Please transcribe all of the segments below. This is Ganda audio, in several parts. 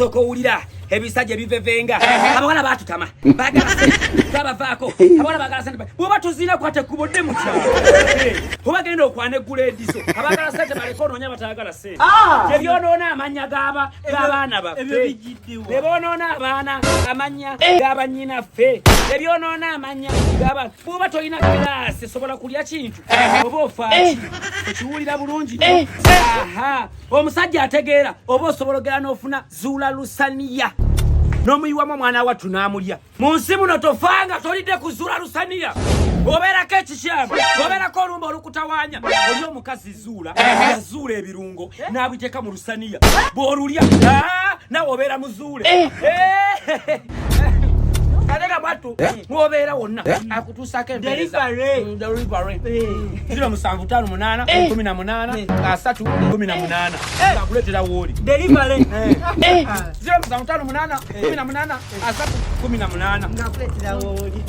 soko ulira ebisajja bivevenga abawala batutama bagala babavaako abawala bagala sente bwoba tuzina kwate kubodde mu kyalo obagenda okwanegula ediso abagala sente balekonoonya batayagala sente tebyonoona amanya g'abaana baffe tebyonoona abaana amanya g'abanyinaffe tebyonoona amanya g'abaana bwoba tolina kirasi sobola kulya kintu oba ofaaki okiwulira bulungi omusajja ategeera oba osobola ogera n'ofuna zuula lusaniya n'omuyiwamu omwana wattu n'amulya mu nsi muno tofanga tolidde kuzuula lusaniya obeerako ekishamu obeerako olumba olukutawaanya oli omukazi zuula yazuula ebirungo n'abiteeka mu lusaniya bw'olulya nawe obeera muzuule Alega batu ngobeera wonna akutuusako empeereza delivery 075 18 318 akuleetera wooli delivery 075 18 318 ngakuleetera wooli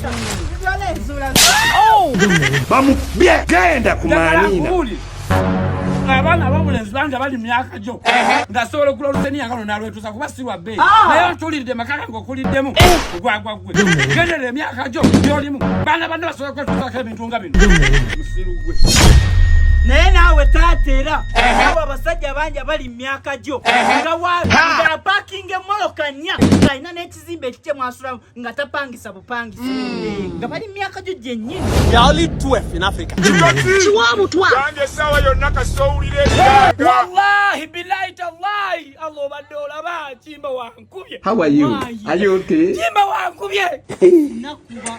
bamubye genda kumanina abana abamulenzi bange bali myaka gyo ngasobola okula oluseniya nga nalwetuusa kuba si lwa bbeeyi naye ntulidde makaka ng'okuliddemu gwagwa gwe gendera emyaka gyo gyolimu baana banne basobola kwetuusako ebintu nga bino musiru gwe naye naawe taatera abo abasajja bangi abali myaka gyo nga pakinga emmoloka nnya ng'alina n'ekizimbe ekikye mwasulamu nga tapangisa bupangisa nga bali myaka gyo gyennyini only 12 in Africa. Chiwamutwa. Kanje sawa yonna kasowulire wallahi billahi tallahi Allah badola ba chimba wankubye. How are you? Are you okay? Chimba wankubye. Nakuba.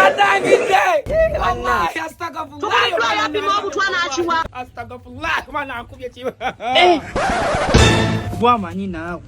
Adangite. Wallahi astagfirullah. Tukulwa yapi mwamutwa n'achiwa. Astagfirullah mwana ankubye chimba. Bwa manyi nawe.